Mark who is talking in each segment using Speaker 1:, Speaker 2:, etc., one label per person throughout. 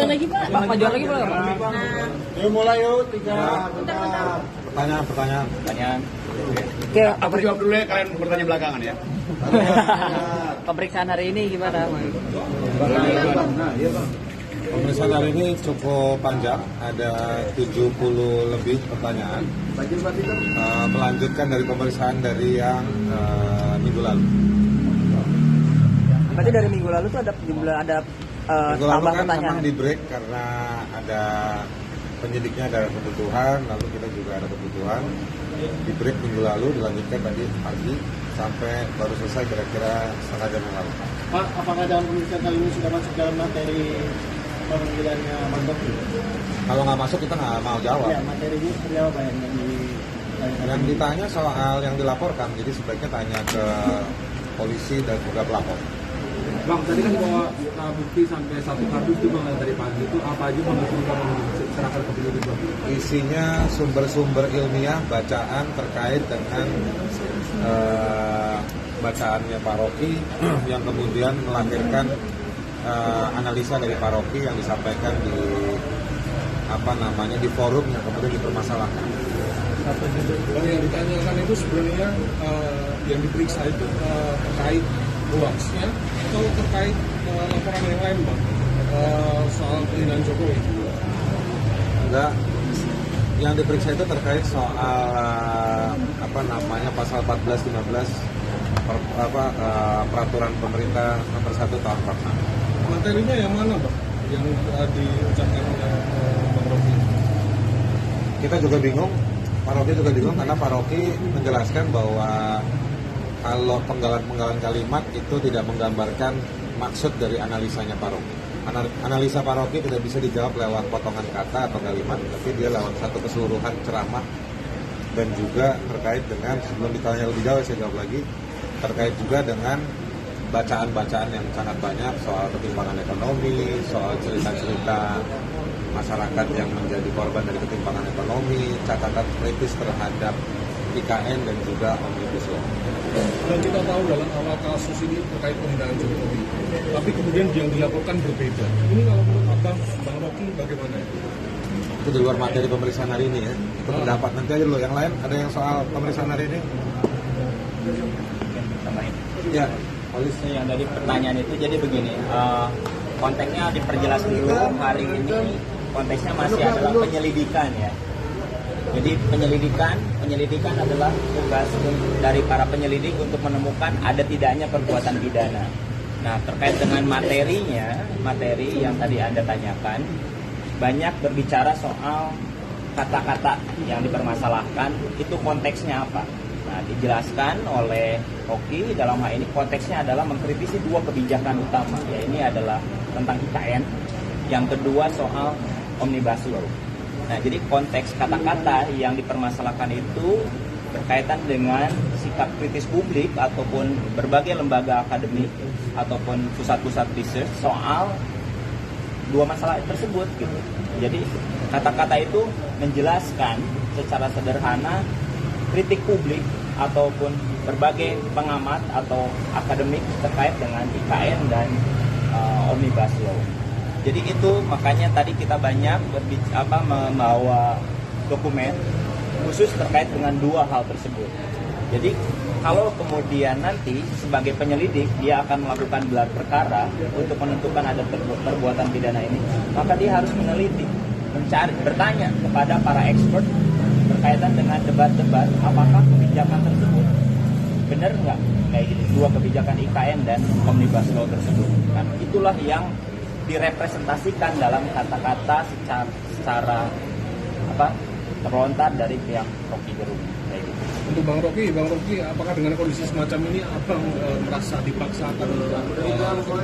Speaker 1: majuan lagi Pak.
Speaker 2: Pak, majuan lagi Pak.
Speaker 3: Yuk mulai yuk, 3 pertanyaan.
Speaker 2: Oke,
Speaker 3: Aku jawab dulu ya, kalian bertanya belakangan ya.
Speaker 2: pemeriksaan hari ini gimana?
Speaker 4: Pemeriksaan hari ini cukup panjang, ada 70 lebih pertanyaan. Melanjutkan dari pemeriksaan dari yang minggu lalu.
Speaker 2: Berarti dari minggu lalu tuh ada jumlah
Speaker 4: Minggu lalu
Speaker 2: tambah
Speaker 4: kan
Speaker 2: pertanyaan.
Speaker 4: memang di break karena ada penyidiknya ada kebutuhan, lalu kita juga ada kebutuhan. Di break minggu lalu dilanjutkan tadi pagi sampai baru selesai kira-kira setengah jam yang lalu.
Speaker 3: Pak, apakah dalam pemeriksaan kali ini sudah masuk dalam materi pemanggilannya Bang Rocky?
Speaker 4: Kalau nggak masuk kita nggak mau jawab.
Speaker 3: Ya, materinya seperti apa Pak
Speaker 4: Yang ditanya soal yang dilaporkan, jadi sebaiknya tanya ke polisi dan juga pelapor.
Speaker 5: Bang, tadi kan bawa bukti sampai 1 kardus itu Bang dari pagi itu apa aja Bang yang Bang serahkan ke penyidik Bang?
Speaker 4: Isinya sumber-sumber ilmiah bacaan terkait dengan bacaannya Pak Rocky yang kemudian melahirkan analisa dari Pak Rocky yang disampaikan di di forum yang kemudian dipermasalahkan.
Speaker 5: Bang, yang ditanyakan itu sebenarnya yang diperiksa itu terkait hoaxnya atau terkait laporan yang lain Bang soal penghinaan Jokowi?
Speaker 4: Enggak, yang diperiksa itu terkait soal pasal 14-15 peraturan pemerintah nomor 1 tahun 46.
Speaker 5: Materinya yang mana Bang? Yang diucapkan oleh Bang Rocky?
Speaker 4: Kita juga bingung, Pak Rocky juga bingung karena Pak Rocky menjelaskan bahwa kalau penggalan-penggalan kalimat itu tidak menggambarkan maksud dari analisanya Pak Rocky. Analisa Pak Rocky tidak bisa dijawab lewat potongan kata atau kalimat, tapi dia lewat satu keseluruhan ceramah dan juga terkait dengan, sebelum ditanya lebih jauh saya jawab lagi, terkait juga dengan bacaan-bacaan yang sangat banyak soal ketimpangan ekonomi, soal cerita-cerita masyarakat yang menjadi korban dari ketimpangan ekonomi, catatan kritis terhadap IKN dan juga Omnibus Law.
Speaker 5: Dan kita tahu dalam awal kasus ini terkait penghinaan Jokowi, tapi kemudian yang dilaporkan berbeda. Ini kalau menurut Abang, Bang Rocky bagaimana?
Speaker 4: Itu di luar materi pemeriksaan hari ini ya. Itu pendapat nanti aja dulu. Yang lain ada yang soal pemeriksaan hari ini? Ya, polisi.
Speaker 6: Yang dari pertanyaan itu jadi begini, konteksnya diperjelas dulu. Hari ini konteksnya masih adalah penyelidikan ya. Jadi penyelidikan adalah tugas dari para penyelidik untuk menemukan ada tidaknya perbuatan pidana. Nah, terkait dengan materi yang tadi Anda tanyakan, banyak berbicara soal kata-kata yang dipermasalahkan, itu konteksnya apa. Nah, dijelaskan oleh Rocky dalam hal ini konteksnya adalah mengkritisi 2 kebijakan utama. Ya, ini adalah tentang IKN, yang kedua soal Omnibus Law. Nah, jadi konteks kata-kata yang dipermasalahkan itu berkaitan dengan sikap kritis publik ataupun berbagai lembaga akademik ataupun pusat-pusat research soal 2 masalah tersebut gitu. Jadi kata-kata itu menjelaskan secara sederhana kritik publik ataupun berbagai pengamat atau akademik terkait dengan IKN dan Omnibus Law. Jadi itu makanya tadi kita banyak membawa dokumen khusus terkait dengan 2 hal tersebut. Jadi kalau kemudian nanti sebagai penyelidik dia akan melakukan gelar perkara untuk menentukan ada perbuatan pidana ini, maka dia harus meneliti, bertanya kepada para expert berkaitan dengan debat-debat apakah kebijakan tersebut benar nggak kayak gitu, 2 kebijakan IKN dan Omnibus Law tersebut. Kan itulah yang direpresentasikan dalam kata-kata secara terlontar dari pihak Rocky Gerung kayak gitu.
Speaker 5: Untuk Bang Rocky, apakah dengan kondisi semacam ini Abang merasa dipaksakan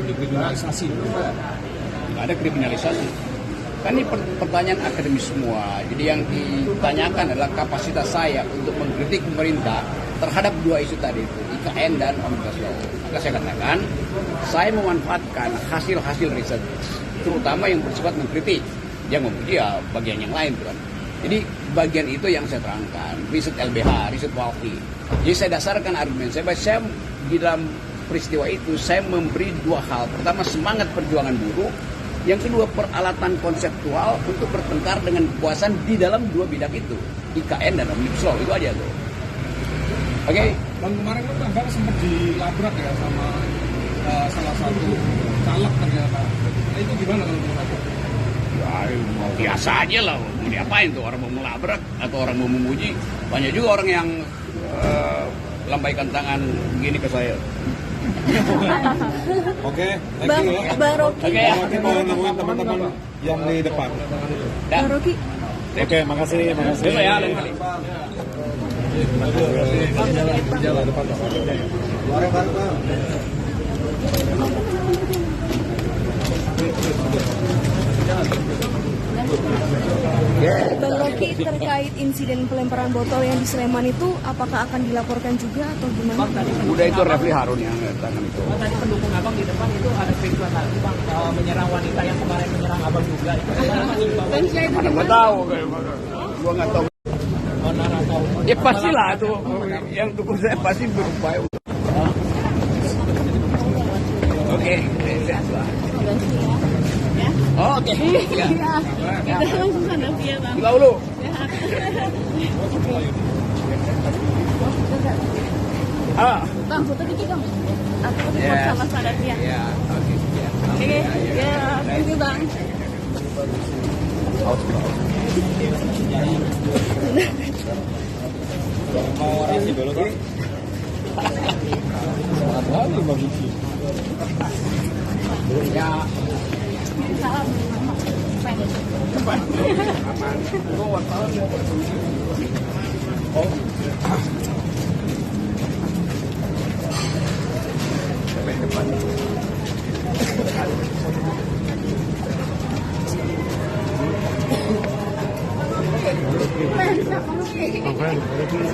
Speaker 5: dikriminalisasi?
Speaker 1: Tidak ada kriminalisasi. Kan ini pertanyaan akademis semua. Jadi yang ditanyakan adalah kapasitas saya untuk mengkritik pemerintah terhadap 2 isu tadi itu, IKN dan Omnibus Law. Maka saya katakan, saya memanfaatkan hasil-hasil riset, terutama yang bersifat mengkritik. Yang memuji ya bagian yang lain kan. Jadi bagian itu yang saya terangkan, riset LBH, riset Walhi. Jadi saya dasarkan argumen saya di dalam peristiwa itu saya memberi 2 hal. Pertama, semangat perjuangan buruh Yang kedua, peralatan konseptual untuk bertengkar dengan kekuasaan di dalam dua bidang itu, IKN dan Omnibus Law, itu aja tuh. Oke.
Speaker 5: Bang, kemarin kan Bang sempat dilabrak ya sama salah satu caleg ternyata. Nah, itu gimana kalau menurut Abang?
Speaker 1: Ya, biasa aja lah, mau diapain tuh, orang mau melabrak atau orang mau memuji. Banyak juga orang yang lambaikan tangan begini ke saya.
Speaker 4: Oke, thank you ya.
Speaker 7: Bang Rocky.
Speaker 1: Oke ya.
Speaker 4: Kita mau nemuin teman-teman yang di depan.
Speaker 7: Bang Rocky.
Speaker 4: Oke, makasih.
Speaker 1: Besok ya, lain kali.
Speaker 4: Jalan depan.
Speaker 7: Bang Rocky, terkait insiden pelemparan botol yang di Sleman itu, apakah akan dilaporkan juga atau gimana?
Speaker 1: Udah itu Refli Harun yang tangan itu.
Speaker 6: Tadi pendukung abang di depan itu ada peristiwa lagi bang, menyerang wanita yang kemarin menyerang abang juga. Itu gimana bang?
Speaker 1: Mana gua tahu, gua nggak tahu. Ya pastilah tuh, yang dukung saya pasti berupaya untuk. Oke, sehat lah. Oh, oke. Ya.
Speaker 7: Kita langsung sana via Bang.
Speaker 1: Gila dulu.
Speaker 7: Bang, foto dikit dong. Aku
Speaker 1: Yes.
Speaker 7: sama Sadatnya.
Speaker 1: Ya, oke.
Speaker 7: Oke, ya, thank you Bang.
Speaker 4: Mau orasi dulu kan?
Speaker 1: Ya.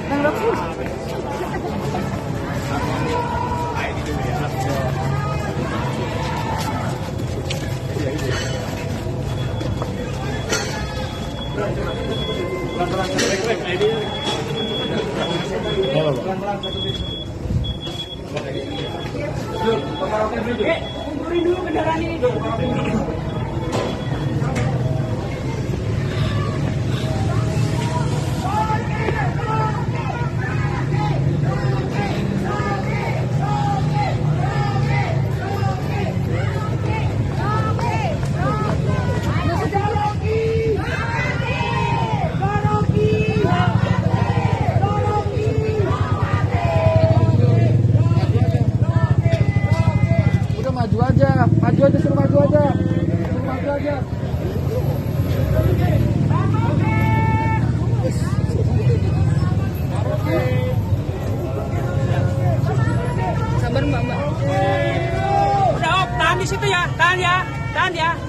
Speaker 7: Bang Rocky.
Speaker 6: Mundurin dulu kendaraan ini.
Speaker 2: Maju aja, suruh maju aja.
Speaker 7: Sabar Mbak.
Speaker 6: Udah Op, tahan di situ ya, tahan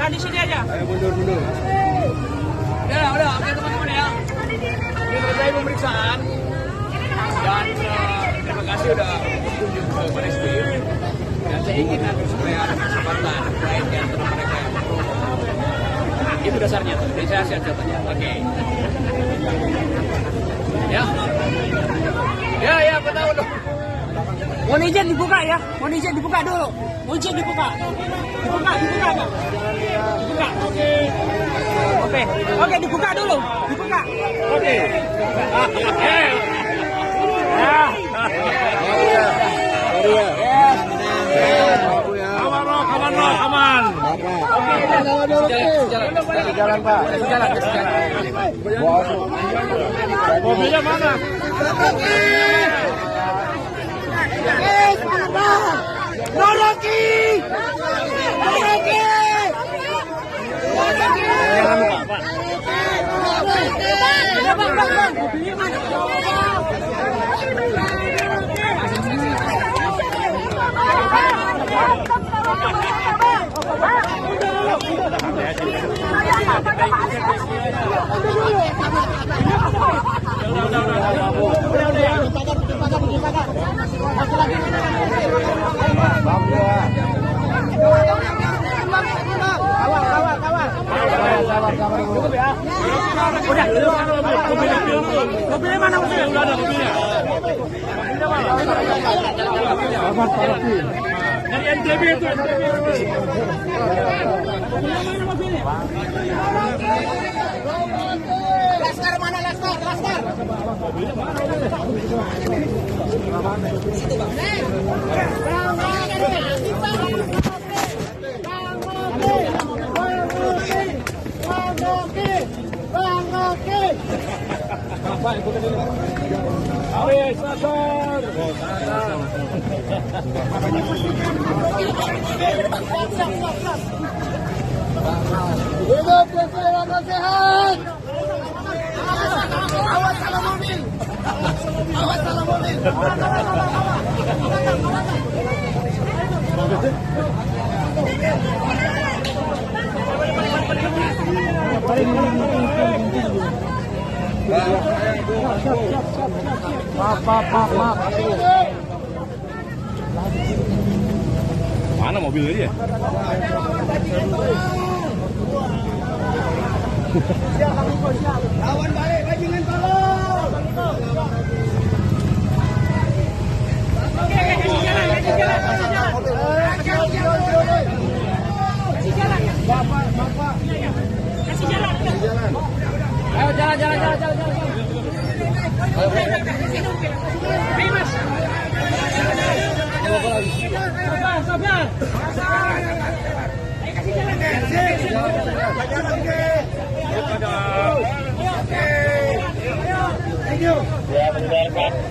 Speaker 6: di sini aja.
Speaker 1: Ayo mundur. Udah, oke teman-teman ya. Ini selesai pemeriksaan dan terima kasih udah berkunjung ke Baris Krim. Dan saya ingin supaya ada kesempatan lain di antara mereka yang berpromo. Nah, itu dasarnya tuh. Jadi saya siap contohnya. Oke. Ya, aku tahu dong.
Speaker 6: Mohon izin dibuka ya, dibuka dulu. Dibuka Bang. Dibuka. Oke, dibuka dulu.
Speaker 1: Oke.
Speaker 5: Aman.
Speaker 1: Jalan Pak. Jalan.
Speaker 5: Mobilnya mana?
Speaker 6: Mobilnya mana? Udah ada mobilnya. Dari NT
Speaker 2: Hidup Presiden sehat. Awas salah mobil. Awas salah mobil. Maaf.
Speaker 5: Mana mobilnya dia?
Speaker 2: Lawan balik, bajingan tolong. Kasih jalan. Bapak. Kasih jalan. Ayo jalan. Bebas. Sabar.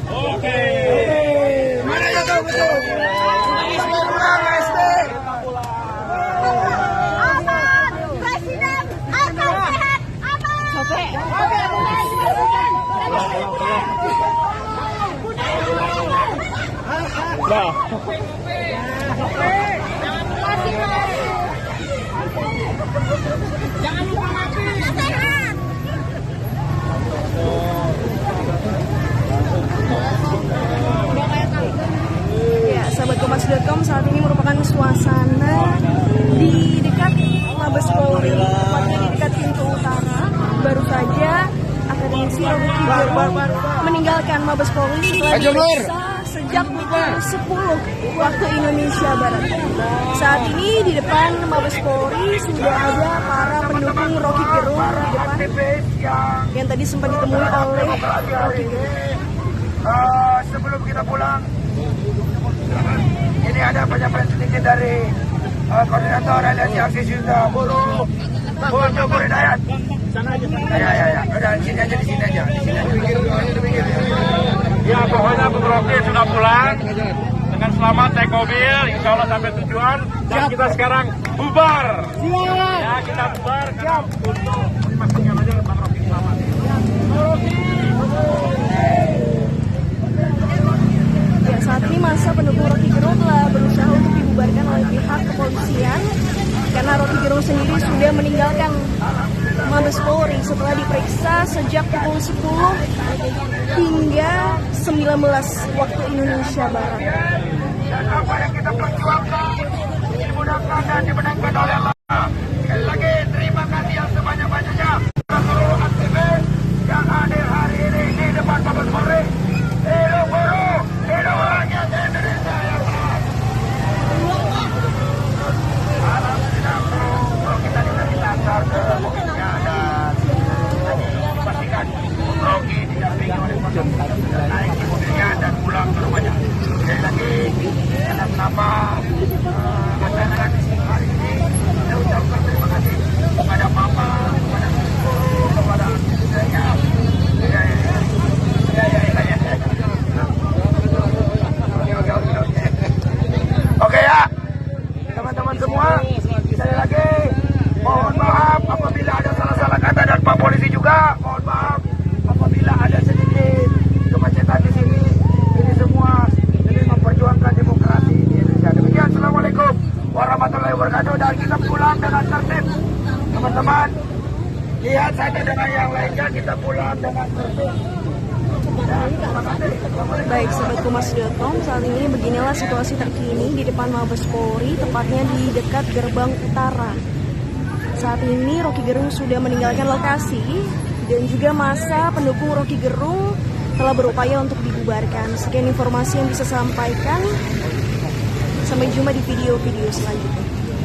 Speaker 5: Oke.
Speaker 2: Mana ya kau betul?
Speaker 8: Presiden akan sehat, aman.
Speaker 2: Jangan lupa mati.
Speaker 8: Sehat.
Speaker 7: Ya, sahabat Kompas.com, saat ini merupakan suasana di dekat Mabes Polri, tepatnya di dekat pintu utara. Baru saja akademisi Rocky Gerung meninggalkan Mabes Polri setelah diperiksa sejak pukul 10 waktu Indonesia Barat. Saat ini di depan Mabes Polri sudah ada para pendukung Rocky Gerung di depan yang tadi sempat ditemui oleh Rocky Gerung.
Speaker 9: Sebelum kita pulang, ini ada penyampaian sedikit dari koordinator aliansi aksi Sunda Buruh Jokowi Hidayat. Ya, udah di sini aja.
Speaker 5: Ya, pokoknya Bung Rocky sudah pulang dengan selamat, naik mobil, insya Allah sampai tujuan. Dan kita sekarang bubar. Ya, kita bubar karena untuk memastikan aja Bang Rocky selamat.
Speaker 7: Ya, saat ini masa pendukung Rocky Gerung telah berusaha untuk dibubarkan oleh pihak kepolisian karena Rocky Gerung sendiri sudah meninggalkan Mabes Polri setelah diperiksa sejak pukul 10 hingga 19 waktu Indonesia Barat.
Speaker 9: Dan apa yang kita perjuangkan dimudahkan dan dimenangkan oleh Allah. Sekali lagi terima kasih yang sebanyak-banyaknya seluruh aktivis yang hadir hari ini di depan Mabes Polri. Hidup buruh, hidup rakyat Indonesia yang sehat. Alhamdulillah bro, kita diantar ke mobilnya dan pastikan Rocky didampingi oleh pasukan naik di mobilnya dan pulang ke rumahnya. Sekali lagi atas nama masyarakat hari ini saya ucapkan terima kasih kepada Mama, kepada Ibu, kepada saya. Oke ya, teman-teman semua, sekali lagi mohon maaf apabila ada salah-salah kata dan Pak Polisi juga mohon maaf apabila ada sedikit kemacetan di sini. Ini semua demi memperjuangkan demokrasi di Indonesia. Demikian, assalamualaikum warahmatullahi wabarakatuh, dan kita pulang dengan tertib, teman-teman. Lihat satu dengan yang lainnya, kita pulang dengan tertib.
Speaker 7: Baik, sahabat Kompas.com, saat ini beginilah situasi terkini di depan Mabes Polri, tepatnya di dekat gerbang utara. Saat ini Rocky Gerung sudah meninggalkan lokasi dan juga masa pendukung Rocky Gerung telah berupaya untuk dibubarkan. Sekian informasi yang bisa sampaikan. Sampai jumpa di video-video selanjutnya.